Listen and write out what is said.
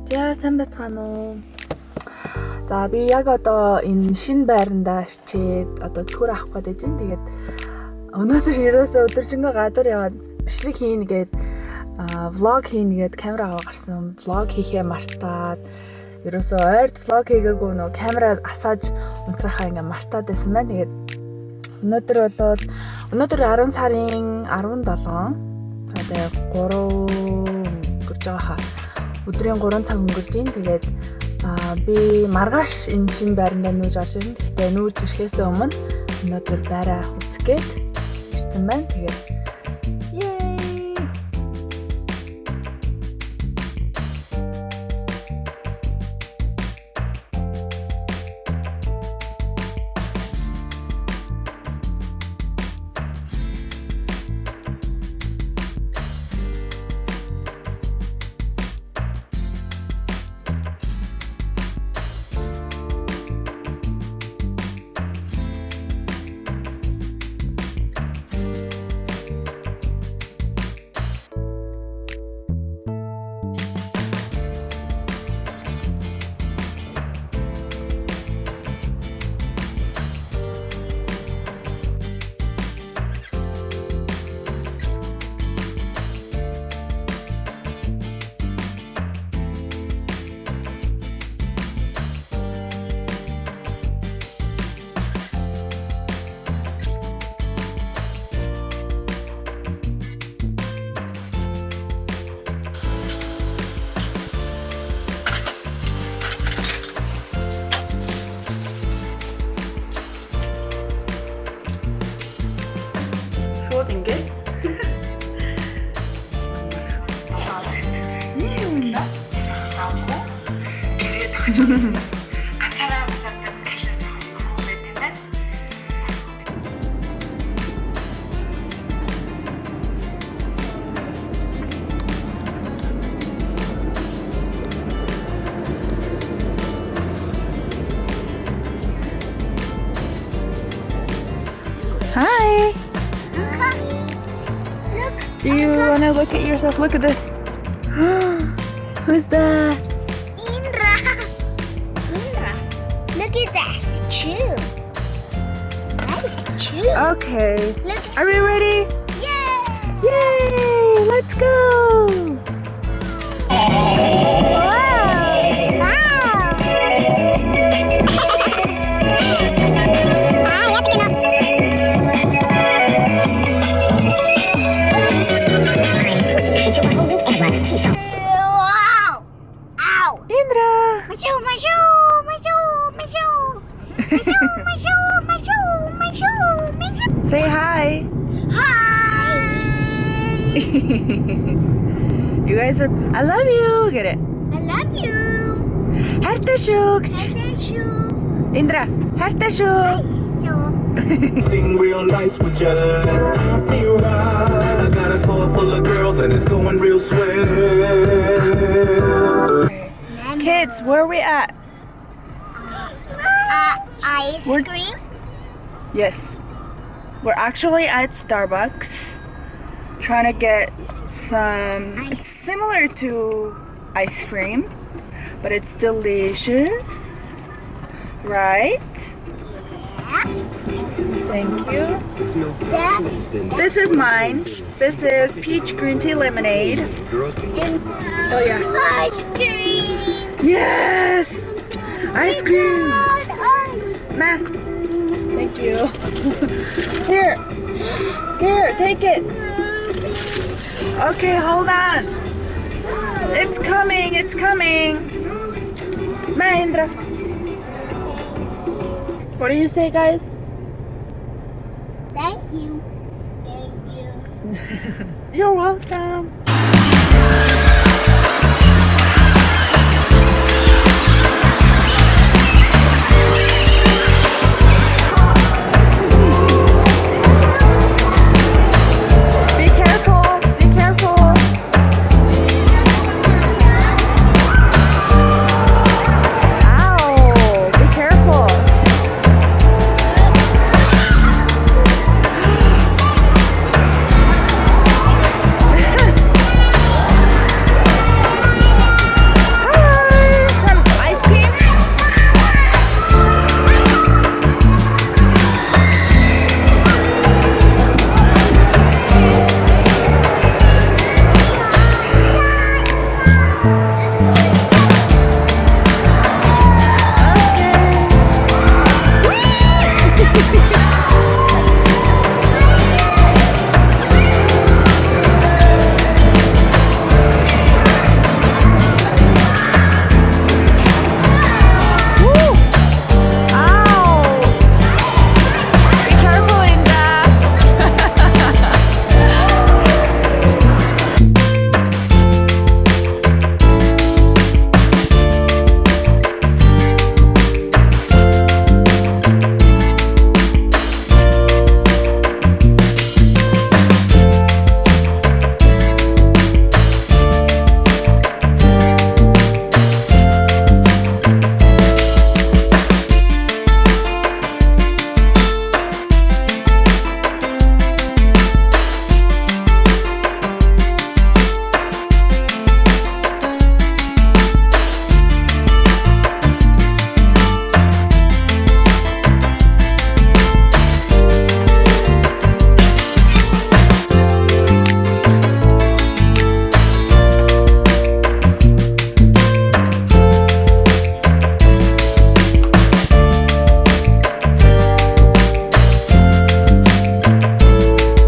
За сайн байцгаана уу. За би яг одоо энэ шинэ байрандаа ирчээд одоо төр авах гээд байна. Тэгээд өнөөдөр ерөөсөө өдөржингөө гадар яваад бичлэг хийн гээд влог хийн гээд камера аваа гарсан. Влог хийхээ мартаад ерөөсөө ойрд влог хийгээгүй нөө камера асааж унтрахаа ингээ мартаад байсан байна. Тэгээд өнөөдөр 10 сарын 17 тэгээд 3 өнгөрж байгаа хаа. Өдрийн 3 цаг өнгөрж ийн. Тэгээд би маргааш энэ шинэ байрандаа нүүж орж ирнэ. Гэхдээ нүүж ирэхээс өмнө өнөөдөр байраа үзгээд ирсэн байна. Тэгээд ингээд Hi! Do you want to look at yourself? Look at this. Who's that? Indra. Indra. Look at that shoe. Nice shoe. Okay. Look. Are we ready? Yeah. Yay! Let's go! Wow. Wow. Ow. Indra! My shoe, my shoe, my shoe, my shoe. My shoe, my shoe, my shoe, my shoe, my shoe. Say hi! Hi. You guys are... I love you! Get it? I love you. Harta shuk! I love you. Indra! Harta shuk! Sing real nice with your left to your right. I got a car full of girls and it's going real swell. Kids, where are we at? Ice We're- cream. Yes. We're actually at Starbucks trying to get some... It's similar to ice cream, but it's delicious. Right? Thank you. That's This is mine. This is peach green tea lemonade. Oh yeah. ice cream. Yes! Ice cream! Ice. Ma. Thank you. Here. Here, take it. Okay, hold on. It's coming, it's coming. Mahindra. What do you say, guys? Thank you. Thank you. You're welcome.